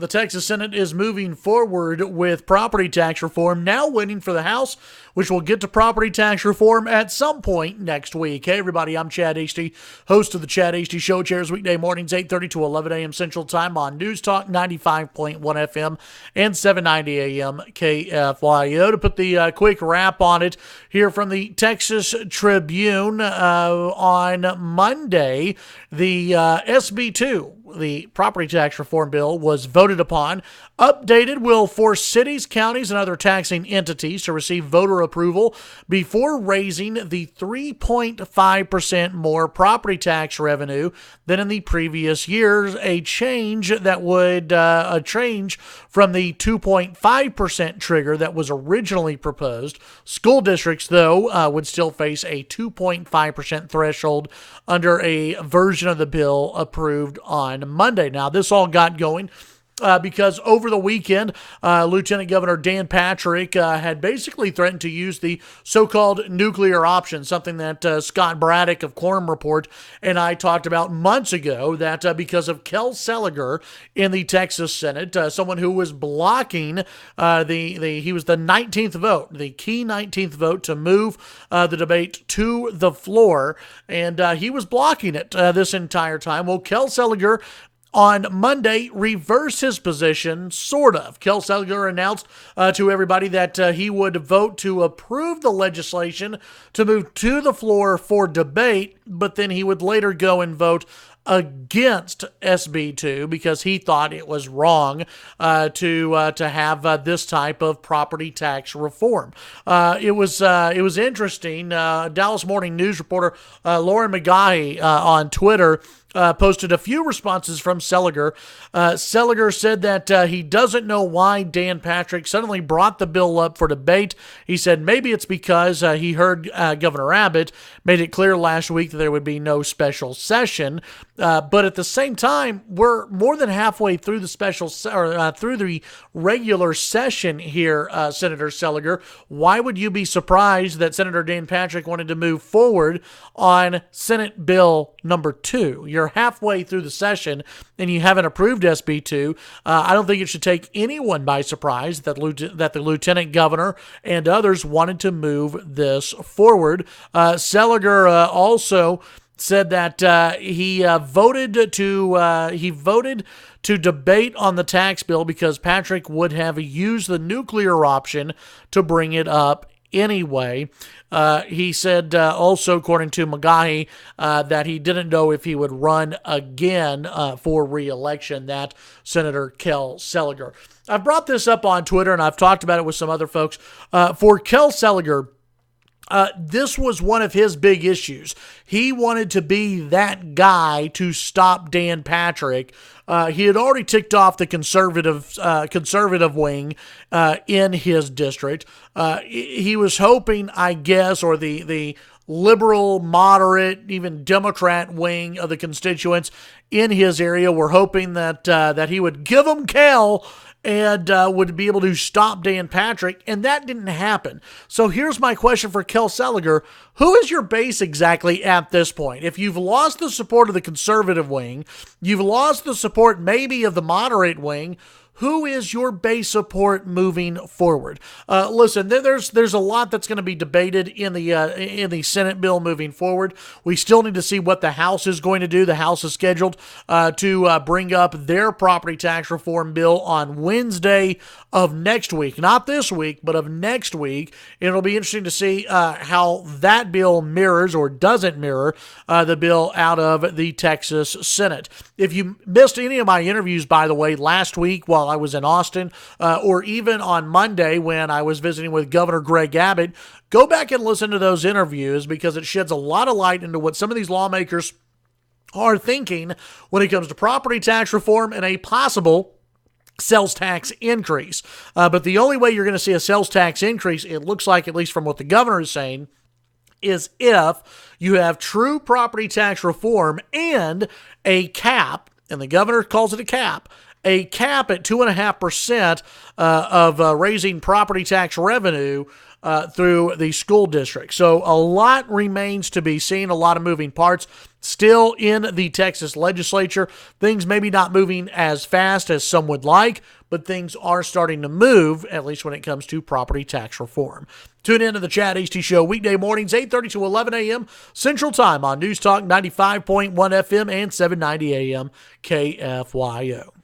The Texas Senate is moving forward with property tax reform, now waiting for the House, which will get to property tax reform at some point next week. Hey, everybody, I'm Chad Hasty, host of the Chad Hasty Show. Chairs weekday mornings, 8:30 to 11 a.m. Central Time on News Talk 95.1 FM and 790 a.m. KFYO. To put the quick wrap on it, here from the Texas Tribune on Monday, the SB2, the property tax reform bill, was voted upon. Updated will force cities, counties, and other taxing entities to receive voter approval before raising the 3.5% more property tax revenue than in the previous years, a change that would a change from the 2.5% trigger that was originally proposed. School districts, though, would still face a 2.5% threshold under a version of the bill approved on Monday. Now, this all got going because over the weekend, Lieutenant Governor Dan Patrick had basically threatened to use the so-called nuclear option, something that Scott Braddock of Quorum Report and I talked about months ago, that because of Kel Seliger in the Texas Senate, someone who was blocking he was the 19th vote, the key 19th vote to move the debate to the floor, and he was blocking it this entire time. Well, Kel Seliger on Monday reversed his position, sort of. Kel Seliger announced to everybody that he would vote to approve the legislation to move to the floor for debate, but then he would later go and vote against SB2 because he thought it was wrong to have this type of property tax reform. It was interesting. Dallas Morning News reporter Lauren McGaughy on Twitter posted a few responses from Seliger. Seliger said that he doesn't know why Dan Patrick suddenly brought the bill up for debate. He said maybe it's because he heard Governor Abbott made it clear last week that there would be no special session. But at the same time, we're more than halfway through the through the regular session here, Senator Seliger. Why would you be surprised that Senator Dan Patrick wanted to move forward on Senate Bill number 2? You're halfway through the session and you haven't approved SB2. I don't think it should take anyone by surprise that the Lieutenant Governor and others wanted to move this forward. Seliger also said that he voted to debate on the tax bill because Patrick would have used the nuclear option to bring it up anyway. He said also, according to McGaughy, that he didn't know if he would run again for re-election, that Senator Kel Seliger. I've brought this up on Twitter and I've talked about it with some other folks. For Kel Seliger, this was one of his big issues. He wanted to be that guy to stop Dan Patrick. He had already ticked off the conservative wing in his district. He was hoping, I guess, or the liberal, moderate, even Democrat wing of the constituents in his area were hoping that he would give them Kel and would be able to stop Dan Patrick, and that didn't happen. So here's my question for Kel Seliger. Who is your base exactly at this point? If you've lost the support of the conservative wing, you've lost the support maybe of the moderate wing, who is your base support moving forward? Listen, there's a lot that's going to be debated in the Senate bill moving forward. We still need to see what the House is going to do. The House is scheduled to bring up their property tax reform bill on Wednesday of next week. Not this week, but of next week. It'll be interesting to see how that bill mirrors or doesn't mirror the bill out of the Texas Senate. If you missed any of my interviews, by the way, last week while I was in Austin, or even on Monday when I was visiting with Governor Greg Abbott, go back and listen to those interviews because it sheds a lot of light into what some of these lawmakers are thinking when it comes to property tax reform and a possible sales tax increase. But the only way you're going to see a sales tax increase, it looks like, at least from what the governor is saying, is if you have true property tax reform and a cap, and the governor calls it a cap at 2.5% of raising property tax revenue through the school district. So a lot remains to be seen, a lot of moving parts still in the Texas legislature. Things maybe not moving as fast as some would like, but things are starting to move, at least when it comes to property tax reform. Tune in to the Chad Hasty Show weekday mornings, 8:30 to 11 a.m. Central Time on News Talk 95.1 FM and 790 a.m. KFYO.